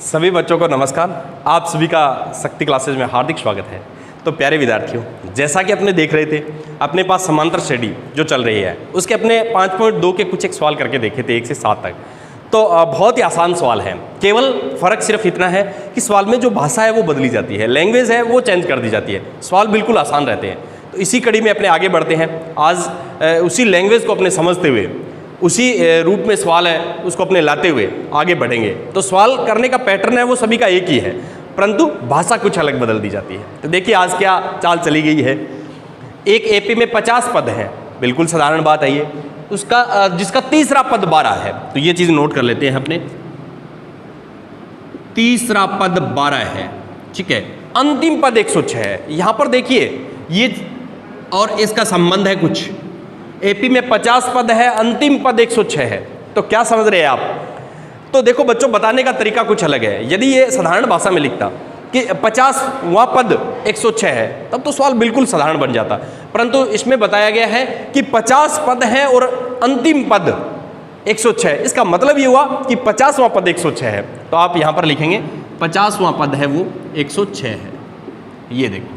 सभी बच्चों को नमस्कार। आप सभी का शक्ति क्लासेज में हार्दिक स्वागत है। तो प्यारे विद्यार्थियों, जैसा कि अपने देख रहे थे अपने पास समांतर श्रेणी जो चल रही है उसके अपने 5.2 के कुछ एक सवाल करके देखे थे 1 से 7 तक। तो बहुत ही आसान सवाल है, केवल फ़र्क सिर्फ इतना है कि सवाल में जो भाषा है वो बदली जाती है, लैंग्वेज है वो चेंज कर दी जाती है। सवाल बिल्कुल आसान रहते हैं। तो इसी कड़ी में अपने आगे बढ़ते हैं। आज उसी लैंग्वेज को अपने समझते हुए, उसी रूप में सवाल है उसको अपने लाते हुए आगे बढ़ेंगे। तो सवाल करने का पैटर्न है वो सभी का एक ही है, परंतु भाषा कुछ अलग बदल दी जाती है। तो देखिए आज क्या चाल चली गई है। एक एपी में 50 पद हैं, बिल्कुल साधारण बात है ये, उसका जिसका तीसरा पद 12 है। तो ये चीज़ नोट कर लेते हैं अपने, तीसरा पद 12 है, ठीक है। अंतिम पद 106 है। यहाँ पर देखिए ये और इसका संबंध है कुछ, एपी में 50 पद है, अंतिम पद 106 है। तो क्या समझ रहे हैं आप? तो देखो बच्चों, बताने का तरीका कुछ अलग है। यदि ये साधारण भाषा में लिखता कि 50वां पद 106 है तब तो सवाल बिल्कुल साधारण बन जाता, परंतु इसमें बताया गया है कि 50 पद है और अंतिम पद 106। इसका मतलब ये हुआ कि 50वां पद 106 है। तो आप यहाँ पर लिखेंगे 50वां पद है वो 106 है। ये देखो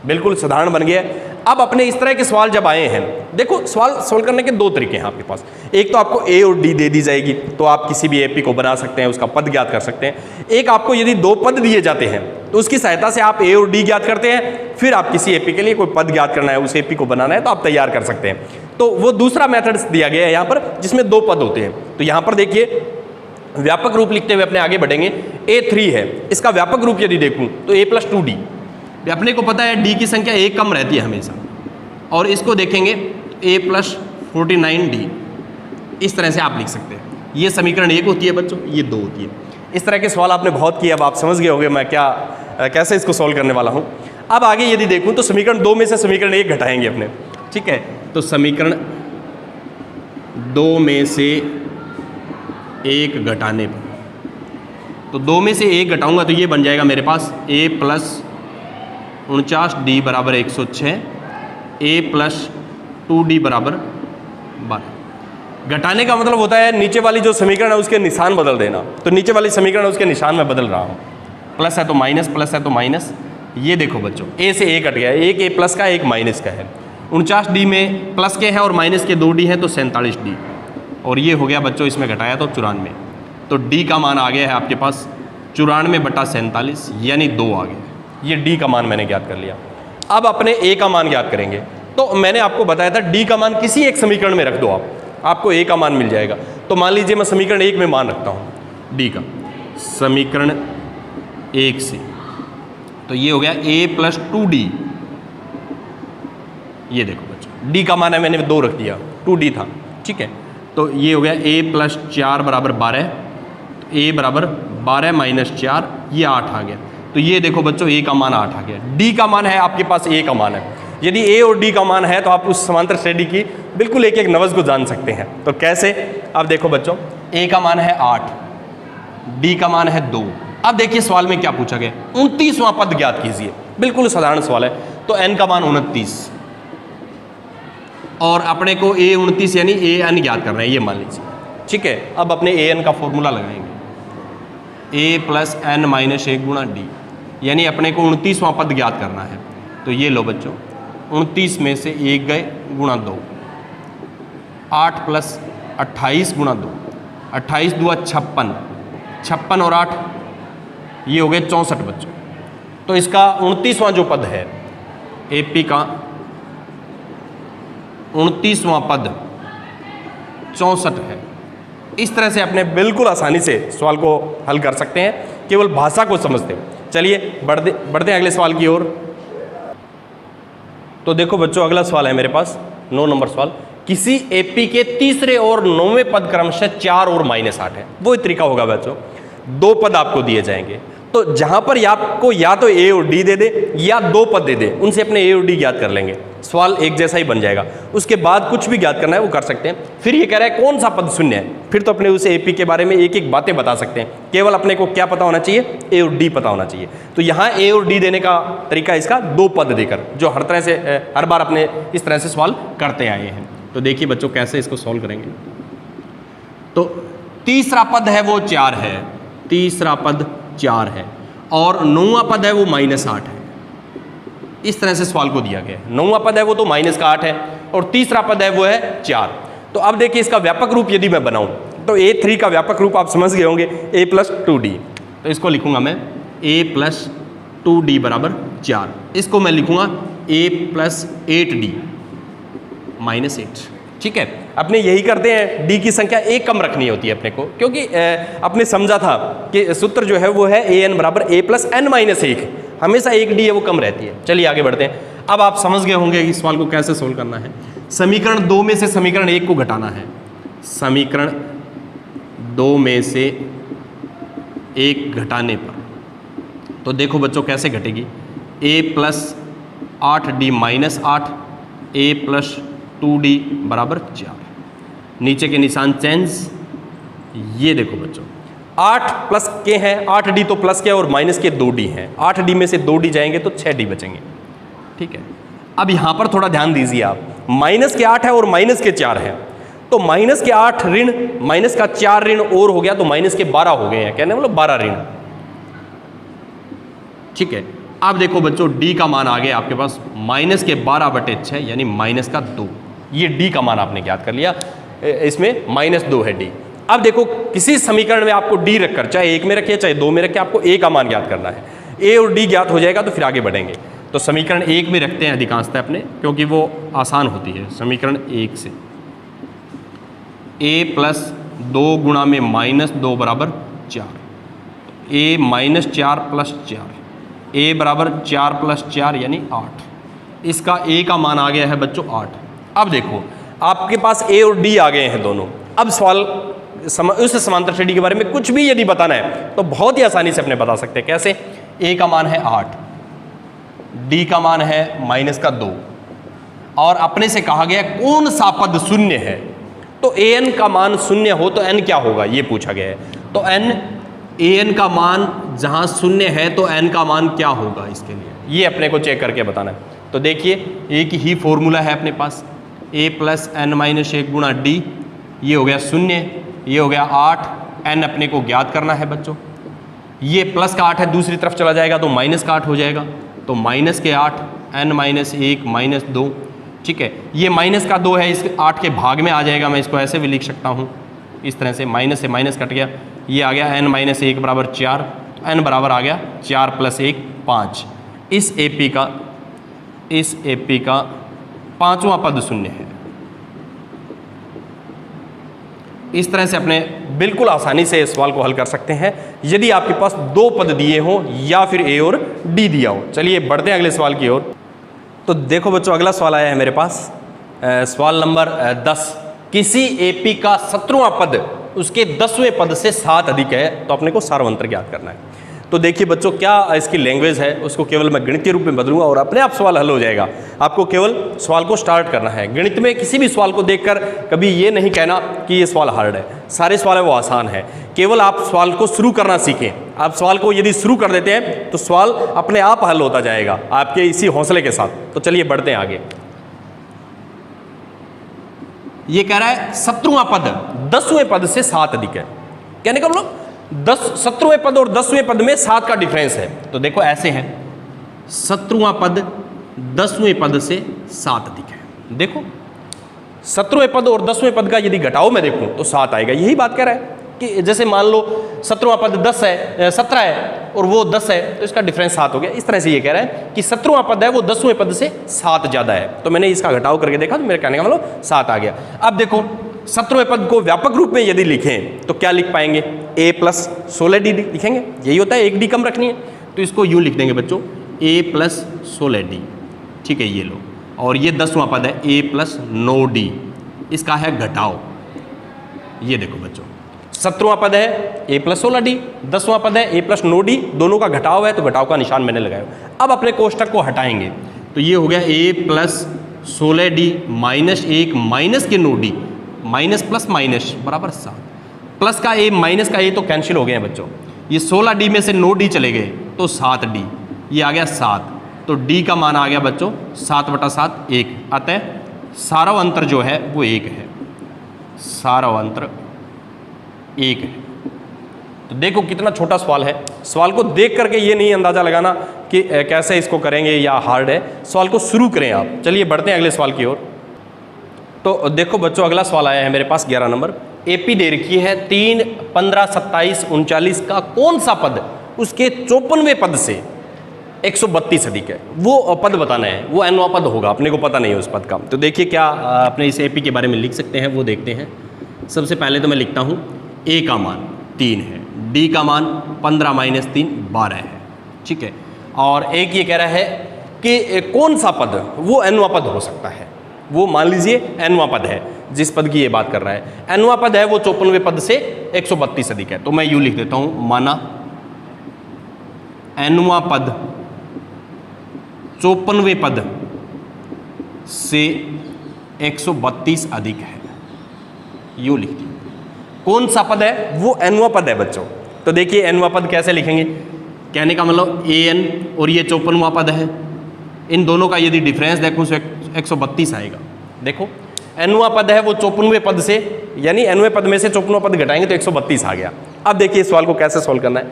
बिल्कुल साधारण बन गया। अब अपने इस तरह के सवाल जब आए हैं, देखो सवाल सोल्व करने के दो तरीके हैं आपके पास। एक तो आपको ए और डी दे दी जाएगी तो आप किसी भी एपी को बना सकते हैं, उसका पद ज्ञात कर सकते हैं। एक आपको यदि 2 पद दिए जाते हैं तो उसकी सहायता से आप ए और डी ज्ञात करते हैं, फिर आप किसी एपी के लिए कोई पद ज्ञात करना है, उस एपी को बनाना है तो आप तैयार कर सकते हैं। तो वो दूसरा मेथड दिया गया है यहाँ पर जिसमें 2 पद होते हैं। तो यहाँ पर देखिए व्यापक रूप लिखते हुए अपने आगे बढ़ेंगे। A3 है, इसका व्यापक रूप यदि देखूँ तो A+2D। अपने को पता है डी की संख्या 1 कम रहती है हमेशा, और इसको देखेंगे A+49D। इस तरह से आप लिख सकते हैं। ये समीकरण 1 होती है बच्चों, ये 2 होती है। इस तरह के सवाल आपने बहुत किए, अब आप समझ गए होंगे मैं कैसे इसको सॉल्व करने वाला हूँ। अब आगे यदि देखूँ तो समीकरण 2 में से समीकरण 1 घटाएंगे अपने, ठीक है। तो समीकरण 2 में से 1 घटाने पर, तो 2 में से 1 घटाऊंगा तो ये बन जाएगा मेरे पास A+49D बराबर 106, A+2D बराबर 12। घटाने का मतलब होता है नीचे वाली जो समीकरण है उसके निशान बदल देना। तो नीचे वाली समीकरण उसके निशान में बदल रहा हूँ, प्लस है तो माइनस, प्लस है तो माइनस। ये देखो बच्चों, ए से 1 कट गया, एक ए प्लस का एक माइनस का है। 49D में प्लस के हैं और माइनस के 2D हैं तो 47D, और ये हो गया बच्चों इसमें घटाया तो 94। तो D का मान आ गया है आपके पास 94/47, यानी 2 आ गया। ये D का मान मैंने ज्ञात कर लिया। अब अपने A का मान ज्ञात करेंगे। तो मैंने आपको बताया था D का मान किसी एक समीकरण में रख दो आपको A का मान मिल जाएगा। तो मान लीजिए मैं समीकरण 1 में मान रखता हूँ D का, समीकरण 1 से, तो ये हो गया A+2D। ये देखो बच्चों D का मान है मैंने 2 रख दिया, 2D था, ठीक है। तो ये हो गया A+4 बराबर 12, A बराबर 12 - 4, ये 8 आ गया। तो ये देखो बच्चों A का मान 8 आ गया। D का मान है आपके पास, A का मान है। यदि A और D का मान है तो आप उस समांतर श्रेणी की बिल्कुल एक नवज को जान सकते हैं। तो कैसे? अब देखो बच्चों, A का मान है 8, D का मान है 2। अब देखिए सवाल में क्या पूछा गया, 29वां पद ज्ञात कीजिए। बिल्कुल साधारण सवाल है। तो n का मान 29, और अपने को A29 यानी AN ज्ञात करना है, ये मान लीजिए, ठीक है। अब अपने AN का फॉर्मूला लगाएंगे, A+n-1 गुणा D, यानी अपने को 29वां पद ज्ञात करना है। तो ये लो बच्चों, 29 में से 1 गए गुणा 2, 8 + 28 गुणा 2, 28 दूआ 56, 56 और 8 ये हो गए 64 बच्चों। तो इसका 29वां जो पद है एपी का, 29वां पद 64 है। इस तरह से अपने बिल्कुल आसानी से सवाल को हल कर सकते हैं, केवल भाषा को समझते। चलिए बढ़ते हैं अगले सवाल की ओर। तो देखो बच्चों, अगला सवाल है मेरे पास 9 नंबर सवाल। किसी एपी के तीसरे और 9वें पद क्रमशः 4 और -8 है। वो तरीका होगा बच्चों, 2 पद आपको दिए जाएंगे, तो जहां पर आपको या तो ए और डी दे दे या 2 पद दे दे, उनसे अपने ए और डी ज्ञात कर लेंगे। सवाल एक जैसा ही बन जाएगा। उसके बाद कुछ भी ज्ञात करना है वो कर सकते हैं। फिर ये कह रहा है कौन सा पद शून्य है, फिर तो अपने उसे एपी के बारे में एक एक बातें बता सकते हैं। केवल अपने को क्या पता होना चाहिए, ए और डी पता होना चाहिए। तो यहाँ ए और डी देने का तरीका इसका 2 पद देकर, जो हर तरह से हर बार अपने इस तरह से सवाल करते आए हैं। तो देखिए बच्चों कैसे इसको सॉल्व करेंगे। तो तीसरा पद है वो 4 है, तीसरा पद 4 है और 9वां पद है वो -8 है। इस तरह से सवाल को दिया गया है। 9वां पद है वो तो -8 है और तीसरा पद है वो है 4। तो अब देखिए इसका व्यापक रूप यदि मैं बनाऊं तो A3 का व्यापक रूप आप समझ गए होंगे, a + 2d। तो इसको लिखूंगा मैं a + 2d = 4। इसको मैं लिखूंगा a + 8d - 8। ठीक है, अपने यही करते हैं, d की संख्या एक कम रखनी होती है अपने को, क्योंकि अपने समझा था कि सूत्र जो है वो है an = a + n-1। हमेशा एक d है वो कम रहती है। चलिए आगे बढ़ते हैं। अब आप समझ गए होंगे इस सवाल को कैसे सोल्व करना है। समीकरण 2 में से समीकरण 1 को घटाना है। समीकरण 2 में से 1 घटाने पर तो देखो बच्चों कैसे घटेगी। a + 8d - 8 a + 2d = 4। नीचे के निशान चेंज। ये देखो बच्चों 8 प्लस के हैं, 8d तो प्लस के और माइनस के 2d हैं। 8d में से 2d जाएंगे तो 6d बचेंगे। ठीक है, अब यहाँ पर थोड़ा ध्यान दीजिए आप, -8 है और -4 है, तो -8 ऋण -4 ऋण और हो गया तो -12 हो गए हैं, कहने मतलब 12 ऋण। ठीक है, अब देखो बच्चों d का मान आ गया आपके पास -12/6 यानी -2। ये d का मान आपने ज्ञात कर लिया, इसमें -2 है d। अब देखो किसी समीकरण में आपको d रखकर, चाहे 1 में रखे चाहे 2 में रखे, आपको a का मान ज्ञात करना है। a और d ज्ञात हो जाएगा तो फिर आगे बढ़ेंगे। तो समीकरण 1 में रखते हैं अधिकांशतः अपने, क्योंकि वो आसान होती है। समीकरण 1 से a + 2 × -2 = 4। a -4 + 4, a = 4 + 4 यानी 8। इसका a का मान आ गया है बच्चों 8। अब देखो आपके पास a और d आ गए हैं दोनों। अब सवाल उस समांतर श्रेणी के बारे में कुछ भी यदि बताना है तो बहुत ही आसानी से अपने बता सकते हैं। कैसे? a का मान है 8, d का मान है -2 और अपने से कहा गया कौन सा पद शून्य है। तो an का मान शून्य हो तो n क्या होगा ये पूछा गया है। तो an का मान जहां शून्य है तो n का मान क्या होगा, इसके लिए ये अपने को चेक करके बताना है। तो देखिए एक ही फॉर्मूला है अपने पास, a + n-1 × d, ये हो गया 0, ये हो गया 8, n अपने को ज्ञात करना है बच्चों। ये प्लस का 8 है, दूसरी तरफ चला जाएगा तो माइनस का 8 हो जाएगा, तो -8 n-1 -2। ठीक है, ये -2 है, इस 8 के भाग में आ जाएगा, मैं इसको ऐसे भी लिख सकता हूँ इस तरह से, माइनस से माइनस कट गया, ये आ गया n-1 = 4, n बराबर आ गया 4 + 1 5। इस AP का 5वां पद शून्य है। इस तरह से अपने बिल्कुल आसानी से इस सवाल को हल कर सकते हैं यदि आपके पास 2 पद दिए हों या फिर a और d दिया हो। चलिए बढ़ते हैं अगले सवाल की ओर। तो देखो बच्चों अगला सवाल आया है मेरे पास, सवाल नंबर 10। किसी AP का 17वां पद उसके 10वें पद से 7 अधिक है तो अपने को सार्वंत्र ज्ञात करना है। तो देखिए बच्चों क्या इसकी लैंग्वेज है उसको केवल मैं गणित के रूप में बदलूंगा और अपने आप सवाल हल हो जाएगा। आपको केवल सवाल को स्टार्ट करना है। गणित में किसी भी सवाल को देखकर कभी ये नहीं कहना कि ये सवाल हार्ड है, सारे सवाल है वो आसान है। केवल आप सवाल को शुरू करना सीखें। आप सवाल को यदि शुरू कर देते हैं तो सवाल अपने आप हल होता जाएगा आपके इसी हौसले के साथ। तो चलिए बढ़ते हैं आगे। ये कह रहा है 17वां पद 10वें पद से 7 अधिक है, कहने का मतलब 17वें पद और 10वें पद में 7 का डिफरेंस है। तो देखो ऐसे है, 17वां पद 10वें पद से 7 अधिक है। देखो 17वें पद और 10वें पद का यदि घटाओ मैं देखूं तो 7 आएगा। यही बात कह रहा है कि जैसे मान लो 17वां पद 17 है और वो 10 है तो इसका डिफरेंस 7 हो गया। इस तरह से ये कह रहा है कि 17वां पद है वो 10वें पद से 7 ज़्यादा है। तो मैंने इसका घटाव करके देखा तो मेरे कहने का मतलब 7 आ गया। अब देखो 17वें पद को व्यापक रूप में यदि लिखें तो क्या लिख पाएंगे? a + 16d लिखेंगे। यही होता है, एक d कम रखनी है तो इसको यूँ लिख देंगे बच्चों a + 16d। ठीक है, ये लो, और ये 10वां पद है a + 9d, इसका है घटाव। ये देखो बच्चों 17वां पद है a + 16d, 10वां पद है a + 9d, दोनों का घटाव है तो घटाव का निशान मैंने लगाया। अब अपने कोष्टक को हटाएंगे तो ये हो गया a + 16d -1 माइनस के 9d, माइनस प्लस माइनस बराबर 7। प्लस का a माइनस का a तो कैंसिल हो गए हैं बच्चों। ये 16d में से 9d चले गए तो 7d, ये आ गया 7। तो d का मान आ गया बच्चों 7/7 1। अतः सारव अंतर जो है वो 1 है, सारव अंतर 1 है। तो देखो कितना छोटा सवाल है। सवाल को देख करके ये नहीं अंदाज़ा लगाना कि कैसे इसको करेंगे या हार्ड है। सवाल को शुरू करें आप। चलिए बढ़ते हैं अगले सवाल की ओर। तो देखो बच्चों, अगला सवाल आया है मेरे पास 11 नंबर। एपी दे रखी है 3, 15, 27, 39 का कौन सा पद उसके 54वें पद से 132 अधिक है। वो पद बताना है, वो nवां पद होगा, अपने को पता नहीं है उस पद का। तो देखिए क्या अपने इस एपी के बारे में लिख सकते हैं, वो देखते हैं। सबसे पहले तो मैं लिखता हूँ ए का मान 3 है, डी का मान 15 - 3 12 है, ठीक है। और एक ये कह रहा है कि कौन सा पद वो nवां पद हो सकता है। वो मान लीजिए nवां पद है, जिस पद की ये बात कर रहा है nवां पद है, वो 54वें पद से 132 अधिक है। तो मैं यूँ लिख देता हूँ, माना nवां पद 54वें पद से 132 अधिक है, यूँ लिख दिया। कौन सा पद है? वो nवां पद है बच्चों। तो देखिए nवां पद कैसे लिखेंगे, कहने का मतलब an और ये 54वां पद है, इन दोनों का यदि डिफरेंस देखूँ तो 132 आएगा। देखो nवां पद है वो 54वें पद से, यानी nवें पद में से 54वां पद घटाएंगे तो 132 आ गया। अब देखिए इस सवाल को कैसे सॉल्व करना है।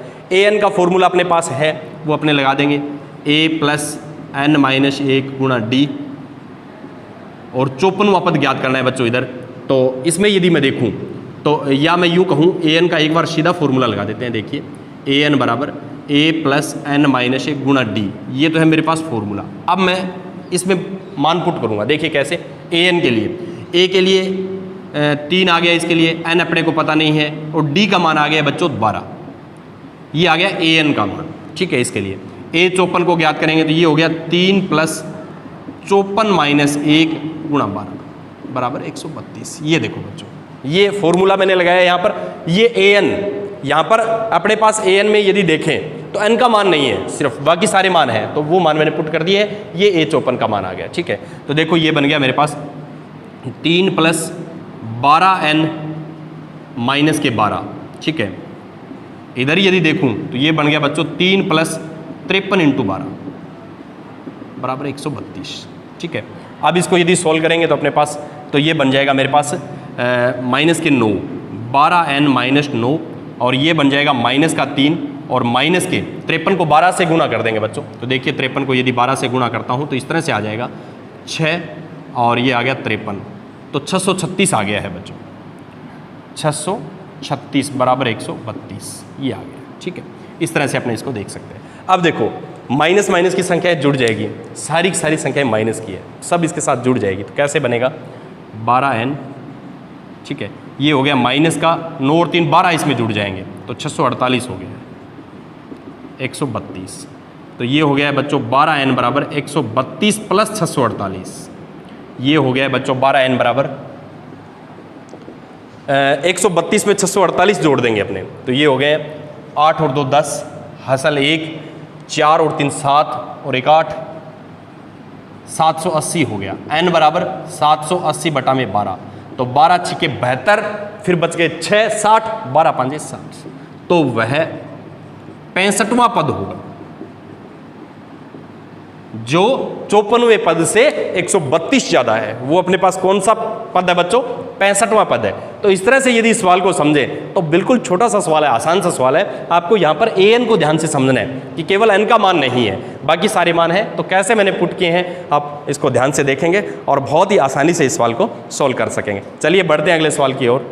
an का फॉर्मूला अपने पास है, वो अपने लगा देंगे a + n - 1 गुणा d, और 54वां पद ज्ञात करना है बच्चों इधर। तो इसमें यदि मैं देखूं तो या मैं यूँ कहूँ an का एक बार सीधा फॉर्मूला लगा देते हैं। देखिए an बराबर a + n - 1 गुणा d, ये तो है मेरे पास फॉर्मूला। अब मैं इसमें मान पुट करूँगा। देखिए कैसे, an के लिए, a के लिए 3 आ गया, इसके लिए n अपने को पता नहीं है, और d का मान आ गया बच्चों 12, ये आ गया an का मान, ठीक है। इसके लिए a 54 को ज्ञात करेंगे तो ये हो गया 3 + 54 - 1 गुणा 12 बराबर 132। ये देखो बच्चों, ये फॉर्मूला मैंने लगाया यहाँ पर। ये an, यहाँ पर अपने पास an में यदि देखें तो n का मान नहीं है, सिर्फ बाकी सारे मान हैं, तो वो मान मैंने पुट कर दिए है। ये a 54 का मान आ गया, ठीक है। तो देखो ये बन गया मेरे पास 3 + 12n - 12, ठीक है। इधर यदि देखूं तो ये बन गया बच्चों 3 + 53 × 12 बराबर 132, ठीक है। अब इसको यदि सॉल्व करेंगे तो अपने पास तो ये बन जाएगा मेरे पास -9, 12n - 9, और ये बन जाएगा -3, और माइनस के 53 को 12 से गुणा कर देंगे बच्चों। तो देखिए 53 को यदि 12 से गुणा करता हूँ तो इस तरह से आ जाएगा 6, और ये आ गया 53, तो 636 आ गया है बच्चों। 636 बराबर 132, ये आ गया, ठीक है। इस तरह से अपने इसको देख सकते हैं। अब देखो माइनस माइनस की संख्याएं जुड़ जाएगी, सारी की सारी संख्याएं माइनस की है, सब इसके साथ जुड़ जाएगी। तो कैसे बनेगा 12n, ठीक है। ये हो गया माइनस का 9 और 3 12 इसमें जुड़ जाएंगे तो 648 हो गया 132। तो ये हो गया है बच्चों 12n बराबर 132 + 648। ये हो गया है बच्चों 12n बराबर 132 में 648 जोड़ देंगे अपने, तो ये हो गए 8 और 2 10, हसल 1, 4 और 3 7 और 1 8, 780 हो गया। n बराबर 780 बटा में 12, तो 12 × 6 = 72, फिर बच गए 6 60, 12 × 5 = 60, तो वह 65वां पद होगा जो 54वें पद से 132 ज़्यादा है। वो अपने पास कौन सा पद है बच्चों? 65वां पद है। तो इस तरह से यदि सवाल को समझें तो बिल्कुल छोटा सा सवाल है, आसान सा सवाल है। आपको यहाँ पर an को ध्यान से समझना है कि केवल n का मान नहीं है, बाकी सारे मान हैं। तो कैसे मैंने पुट किए हैं आप इसको ध्यान से देखेंगे और बहुत ही आसानी से इस सवाल को सॉल्व कर सकेंगे। चलिए बढ़ते हैं अगले सवाल की ओर।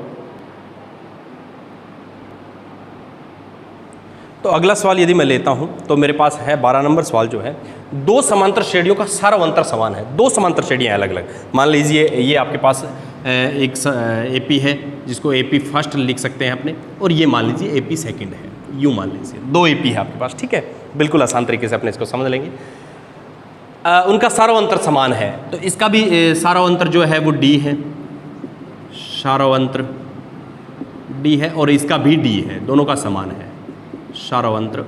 तो अगला सवाल यदि मैं लेता हूं तो मेरे पास है 12 नंबर सवाल जो है, दो समांतर श्रेणियों का सार्वंतर समान है। दो समांतर श्रेणियां अलग अलग, मान लीजिए ये आपके पास एक एपी है जिसको एपी फर्स्ट लिख सकते हैं अपने, और ये मान लीजिए एपी सेकंड है, यूँ मान लीजिए दो एपी है आपके पास, ठीक है। बिल्कुल आसान तरीके से अपने इसको समझ लेंगे। उनका सार्वंतर समान है, तो इसका भी सार्वंतर जो है वो डी है, सार्वंतर डी है, और इसका भी डी है, दोनों का समान है, सार्वंतर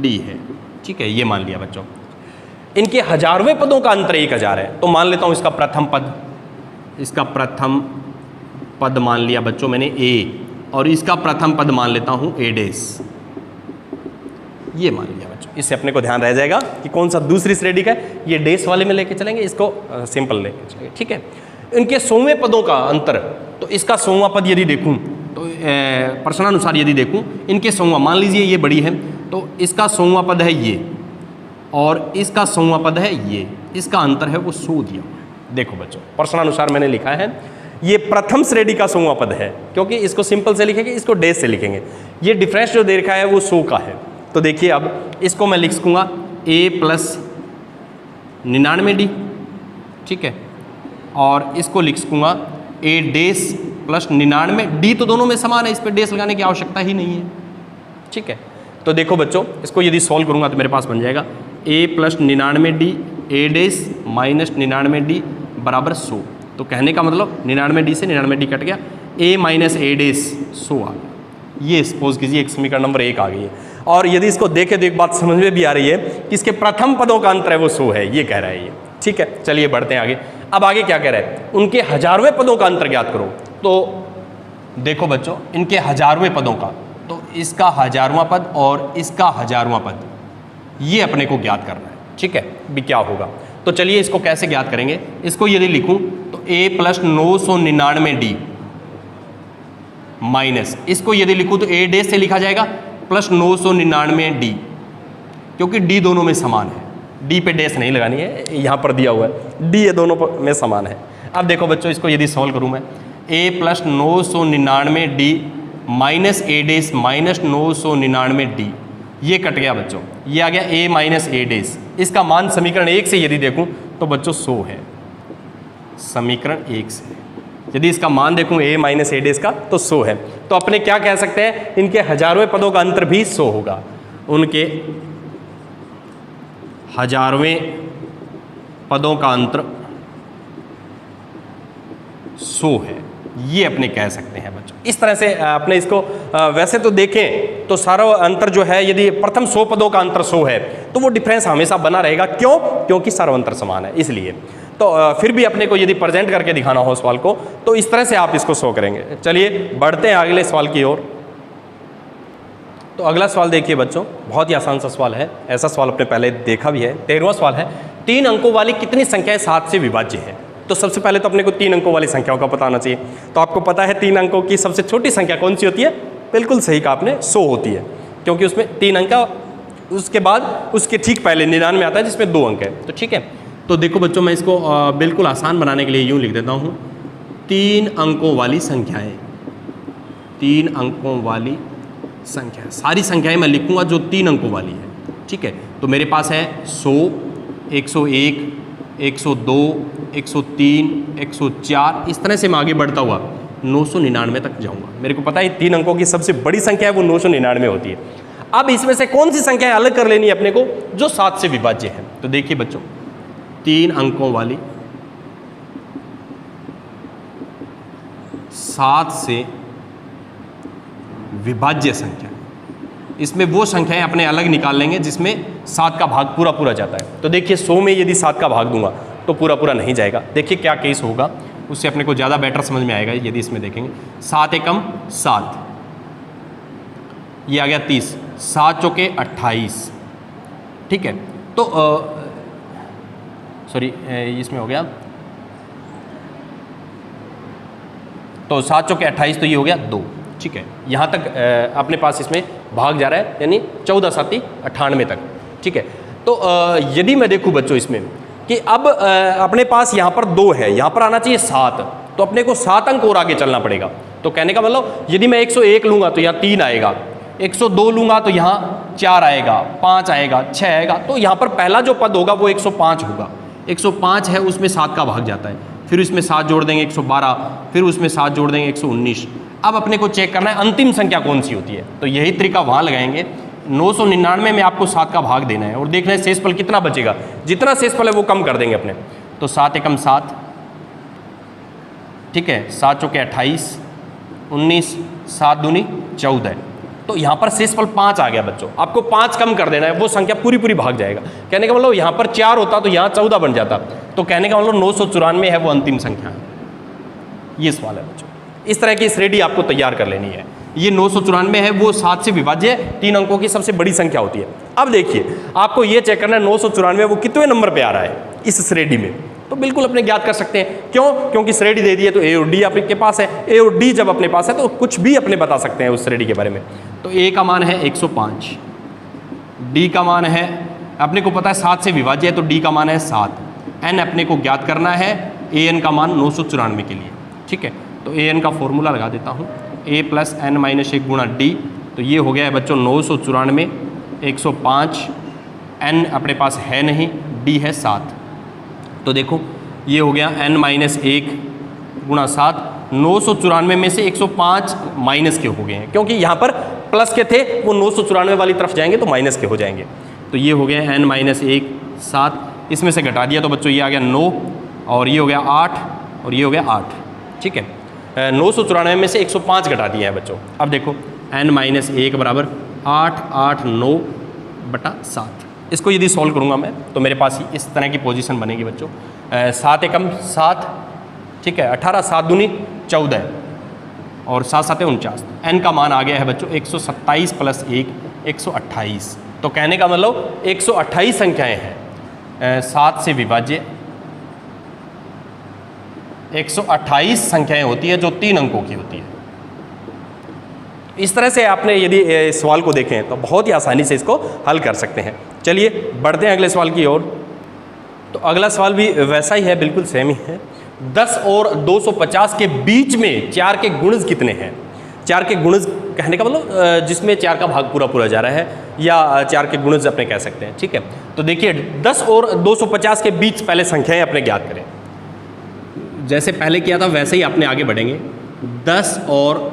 डी है, ठीक है। ये मान लिया बच्चों। इनके हजारवें पदों का अंतर 1000 है, तो मान लेता हूं इसका प्रथम पद, इसका प्रथम पद मान लिया बच्चों मैंने ए, और इसका प्रथम पद मान लेता हूं ए डेस, ये मान लिया बच्चों। इससे अपने को ध्यान रह जाएगा कि कौन सा दूसरी श्रेणी का है, ये डेस वाले में लेके चलेंगे, इसको सिंपल लेके चलेंगे, ठीक है। इनके 100वें पदों का अंतर, तो इसका 100वां पद यदि देखूं तो प्रश्नानुसार यदि देखूं, इनके 100वां, मान लीजिए ये बड़ी है तो इसका 100वां पद है ये और इसका 100वां पद है ये, इसका अंतर है वो 100 दिया। देखो बच्चों, प्रश्नानुसार मैंने लिखा है ये प्रथम श्रेणी का 100वां पद है, क्योंकि इसको सिंपल से लिखेंगे, इसको डैश से लिखेंगे। ये डिफरेंस जो दे रखा है वो 100 का है। तो देखिए अब इसको मैं लिख सकूँगा a प्लस 99d, ठीक है, और इसको लिख सकूँगा a डैश प्लस 99d, तो दोनों में समान है, इस पर डैश लगाने की आवश्यकता ही नहीं है, ठीक है। तो देखो बच्चों, इसको यदि सॉल्व करूँगा तो मेरे पास बन जाएगा a plus 99d a dash minus 99d बराबर 100। तो कहने का मतलब 99d से 99d कट गया, a माइनस a डैश 100 आ गया। ये सपोज कीजिए एक समीकरण नंबर 1 आ गई है। और यदि इसको देखें तो एक बात समझ में भी आ रही है कि इसके प्रथम पदों का अंतर है वो 100 है, ये कह रहा है ये, ठीक है। चलिए बढ़ते हैं आगे। अब आगे क्या कह रहा है, उनके हजारवें पदों का अंतर ज्ञात करो। तो देखो बच्चों, इनके हजारवें पदों का, तो इसका हजारवां पद और इसका हजारवां पद ये अपने को ज्ञात करना है, ठीक है। भी क्या होगा, तो चलिए इसको कैसे ज्ञात करेंगे। इसको यदि लिखूं तो a प्लस 999d माइनस, इसको यदि लिखूं तो a डैश से लिखा जाएगा प्लस 999d, क्योंकि d दोनों में समान है, d पे डैश नहीं लगानी है, यहाँ पर दिया हुआ है d ये दोनों में समान है। अब देखो बच्चों, इसको यदि सॉल्व करूँ मैं, a plus 999d minus a dash minus 999d, ये कट गया बच्चों, ये आ गया a माइनस a डैश। इसका मान समीकरण 1 से यदि देखूं तो बच्चों 100 है, समीकरण 1 से यदि इसका मान देखूं a माइनस a डैश का तो 100 है। तो अपने क्या कह सकते हैं, इनके हजारवें पदों का अंतर भी 100 होगा। उनके हजारवें पदों का अंतर 100 है, ये अपने कह सकते हैं बच्चों। इस तरह से अपने इसको वैसे तो देखें तो सारा अंतर जो है, यदि प्रथम 100 पदों का अंतर 100 है तो वो डिफरेंस हमेशा बना रहेगा। क्यों? क्योंकि सारा अंतर समान है, इसलिए। तो फिर भी अपने को यदि प्रेजेंट करके दिखाना हो सवाल को तो इस तरह से आप इसको शो करेंगे। चलिए बढ़ते हैं अगले सवाल की ओर। तो अगला सवाल देखिए बच्चों, बहुत ही आसान सा सवाल है, ऐसा सवाल अपने पहले देखा भी है। 13वां सवाल है, 3 अंकों वाली कितनी संख्याएं 7 से विभाज्य है। तो सबसे पहले तो अपने को 3 अंकों वाली संख्याओं का पता होना चाहिए। तो आपको पता है 3 अंकों की सबसे छोटी संख्या कौन सी होती है? बिल्कुल सही कहा आपने, 100 होती है, क्योंकि उसमें 3 अंक, उसके बाद उसके ठीक पहले 99 आता है जिसमें 2 अंक है। तो ठीक है, तो देखो बच्चों, मैं इसको बिल्कुल आसान बनाने के लिए यूँ लिख देता हूँ, 3 अंकों वाली संख्याएँ, 3 अंकों वाली संख्या, सारी संख्याएं मैं लिखूंगा जो 3 अंकों वाली है, ठीक है। तो मेरे पास है 100, 101, 102, 103, 104, इस तरह से मैं आगे बढ़ता हुआ 999 तक जाऊंगा। मेरे को पता है 3 अंकों की सबसे बड़ी संख्या है वो 999 होती है। अब इसमें से कौन सी संख्या अलग कर लेनी है अपने को जो 7 से विभाज्य है। तो देखिए बच्चों, 3 अंकों वाली 7 से विभाज्य संख्या, इसमें वो संख्याएं अपने अलग निकाल लेंगे जिसमें 7 का भाग पूरा पूरा जाता है। तो देखिए 100 में यदि 7 का भाग दूंगा तो पूरा पूरा नहीं जाएगा। देखिए क्या केस होगा, उससे अपने को ज़्यादा बेटर समझ में आएगा यदि इसमें देखेंगे। 7 एकम 7, ये आ गया 30, 7 चौके 28, ठीक है। तो सॉरी, इसमें हो गया, तो 7 चौके 28, तो ये हो गया 2, ठीक है। यहाँ तक अपने पास इसमें भाग जा रहा है, यानी 14 7 98 तक, ठीक है। तो यदि मैं देखूँ बच्चों इसमें कि अब अपने पास यहाँ पर 2 है, यहाँ पर आना चाहिए 7, तो अपने को 7 अंक और आगे चलना पड़ेगा। तो कहने का मतलब यदि मैं 101 लूँगा तो यहाँ 3 आएगा, 102 लूँगा तो यहाँ 4 आएगा, 5 आएगा, 6 आएगा। तो यहाँ पर पहला जो पद होगा वो 105 होगा। 105 है, उसमें 7 का भाग जाता है, फिर उसमें 7 जोड़ देंगे 112, फिर उसमें 7 जोड़ देंगे 119। अब अपने को चेक करना है अंतिम संख्या कौन सी होती है। तो यही तरीका वहाँ लगाएंगे, 999 में आपको 7 का भाग देना है और देखना है शेषफल कितना बचेगा। जितना शेषफल है वो कम कर देंगे अपने। तो 7 एकम 7, ठीक है, 7 चौके 28, 19, 7 दूनी 14। तो यहाँ पर शेषफल 5 आ गया बच्चों, आपको 5 कम कर देना है, वो संख्या पूरी पूरी भाग जाएगा। कहने का मतलब यहाँ पर 4 होता तो यहाँ 14 बन जाता। तो कहने का मतलब 994 है वो अंतिम संख्या है। ये सवाल है बच्चों, इस तरह की श्रेणी आपको तैयार कर लेनी है। ये 994 है, वो 7 से विभाज्य 3 अंकों की सबसे बड़ी संख्या होती है। अब देखिए आपको ये चेक करना है 994 वो कितने नंबर पे आ रहा है इस श्रेणी में। तो बिल्कुल अपने ज्ञात कर सकते हैं। क्यों? क्योंकि श्रेणी दे दी है तो ए और डी आपके पास है, ए और डी जब अपने पास है तो कुछ भी अपने बता सकते हैं उस श्रेणी के बारे में। तो ए का मान है 105, डी का मान है, अपने को पता है 7 से विभाज्य है तो डी का मान है 7, एन अपने को ज्ञात करना है, ए एन का मान 994 के लिए। ठीक है, तो ए एन का फॉर्मूला लगा देता हूँ, ए प्लस एन माइनस 1 गुणा डी, तो ये हो गया है बच्चों 994, 105, एन अपने पास है नहीं, डी है 7, तो देखो ये हो गया n माइनस 1 गुणा 7, 994 में से 105 माइनस के हो गए हैं, क्योंकि यहाँ पर प्लस के थे वो 994 वाली तरफ जाएंगे तो माइनस के हो जाएंगे। तो ये हो गया n माइनस 1 7, इसमें से घटा दिया तो बच्चों ये आ गया 9 और ये हो गया 8 और ये हो गया 8। ठीक है, 994 में से 105 घटा दिए हैं बच्चों। अब देखो n माइनस 1 बराबर 8 8 9 बटा 7। इसको यदि सॉल्व करूंगा मैं तो मेरे पास इस तरह की पोजीशन बनेगी बच्चों, 7 एकम 7, ठीक है, 18 7 दूनी 14 और 7 7 49। एन का मान आ गया है बच्चों 127 प्लस 1 128। तो कहने का मतलब 128 संख्याएं हैं, 7 से विभाज्य 128 संख्याएं होती है जो 3 अंकों की होती है। इस तरह से आपने यदि इस सवाल को देखें तो बहुत ही आसानी से इसको हल कर सकते हैं। चलिए बढ़ते हैं अगले सवाल की ओर। तो अगला सवाल भी वैसा ही है, बिल्कुल सेम ही है। 10 और 250 के बीच में 4 के गुणज कितने हैं? 4 के गुणज कहने का मतलब जिसमें 4 का भाग पूरा पूरा जा रहा है, या 4 के गुणज अपने कह सकते हैं। ठीक है, तो देखिए 10 और 250 के बीच पहले संख्याएं अपने ज्ञात करें। जैसे पहले किया था वैसे ही अपने आगे बढ़ेंगे। 10 और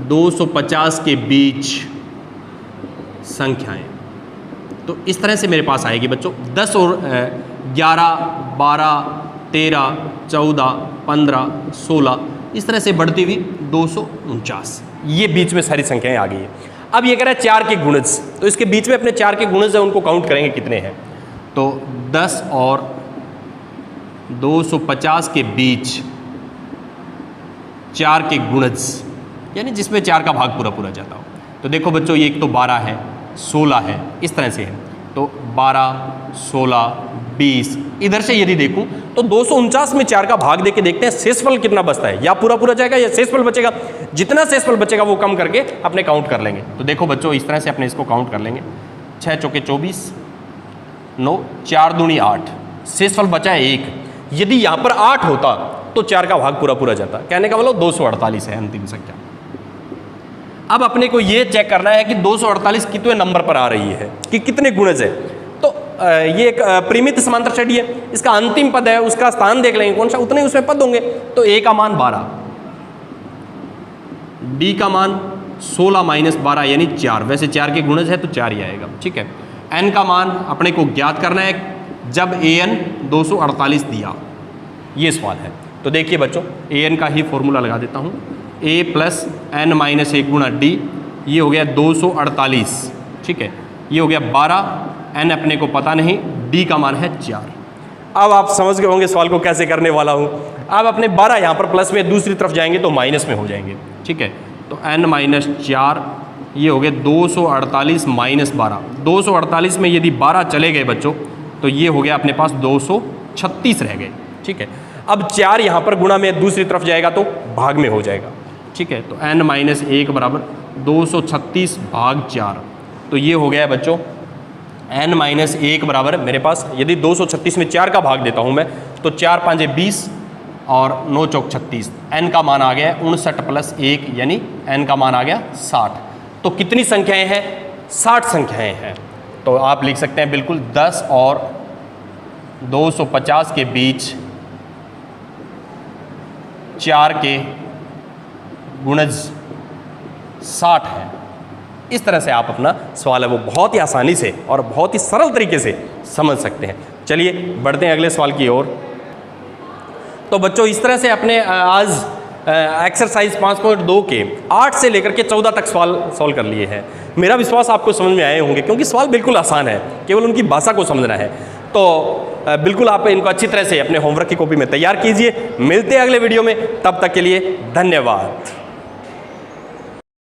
250 के बीच संख्याएं, तो इस तरह से मेरे पास आएगी बच्चों। 10 और 11 12 13 14 15 16 इस तरह से बढ़ती हुई 249, ये बीच में सारी संख्याएं आ गई है। अब ये कह रहा है 4 के गुणज, तो इसके बीच में अपने 4 के गुणज है उनको काउंट करेंगे कितने हैं। तो 10 और 250 के बीच 4 के गुणज, यानी जिसमें 4 का भाग पूरा पूरा जाता हो। तो देखो बच्चों ये एक तो 12 है, 16 है, इस तरह से है। तो 12 16 20, इधर से यदि देखूं तो 249 में 4 का भाग देके देखते हैं शेषफल कितना बचता है, या पूरा पूरा जाएगा या शेषफल बचेगा। जितना शेषफल बचेगा वो कम करके अपने काउंट कर लेंगे। तो देखो बच्चों इस तरह से अपने इसको काउंट कर लेंगे। 6 चौके 24, 9 4 दूनी 8, शेषफल बचा है 1। यदि यहाँ पर 8 होता तो 4 का भाग पूरा पूरा जाता। कहने का मतलब 248 है अंतिम संख्या। अब अपने को ये चेक करना है कि 248 कितने नंबर पर आ रही है, कि कितने गुणज है। तो ये एक परिमित समांतर श्रेणी है, इसका अंतिम पद है, उसका स्थान देख लेंगे कौन सा, उतने उसमें पद होंगे। तो ए का मान 12, डी का मान 16 माइनस 12 यानी 4, वैसे 4 के गुणज है तो 4 ही आएगा। ठीक है, एन का मान अपने को ज्ञात करना है जब ए एन 248 दिया, ये सवाल है। तो देखिए बच्चों ए एन का ही फॉर्मूला लगा देता हूँ, ए प्लस एन माइनस 1 गुणा डी, ये हो गया 248। ठीक है, ये हो गया 12, एन अपने को पता नहीं, डी का मान है 4। अब आप समझ गए होंगे सवाल को कैसे करने वाला हूँ। अब अपने 12 यहाँ पर प्लस में, दूसरी तरफ जाएंगे तो माइनस में हो जाएंगे। ठीक है, तो एन माइनस 4, ये हो गया 248 माइनस 12। 248 में यदि 12 चले गए बच्चों तो ये हो गया अपने पास 236 रह गए। ठीक है, अब 4 यहाँ पर गुणा में दूसरी तरफ जाएगा तो भाग में हो जाएगा। ठीक है, तो n माइनस 1 बराबर 236 भाग 4, तो ये हो गया बच्चों n माइनस 1 बराबर मेरे पास, यदि 236 में 4 का भाग देता हूँ मैं तो 4 5 20 और 9 चौक 36, n का मान आ गया 59 प्लस 1 यानी n का मान आ गया 60। तो कितनी संख्याएं हैं? 60 संख्याएं हैं। तो आप लिख सकते हैं बिल्कुल 10 और 250 के बीच 4 के गुणज 60 है। इस तरह से आप अपना सवाल है वो बहुत ही आसानी से और बहुत ही सरल तरीके से समझ सकते हैं। चलिए बढ़ते हैं अगले सवाल की ओर। तो बच्चों इस तरह से अपने आज एक्सरसाइज 5.2 के 8 से लेकर के 14 तक सवाल सॉल्व कर लिए हैं। मेरा विश्वास आपको समझ में आए होंगे, क्योंकि सवाल बिल्कुल आसान है, केवल उनकी भाषा को समझना है। तो बिल्कुल आप इनको अच्छी तरह से अपने होमवर्क की कॉपी में तैयार कीजिए। मिलते हैं अगले वीडियो में, तब तक के लिए धन्यवाद।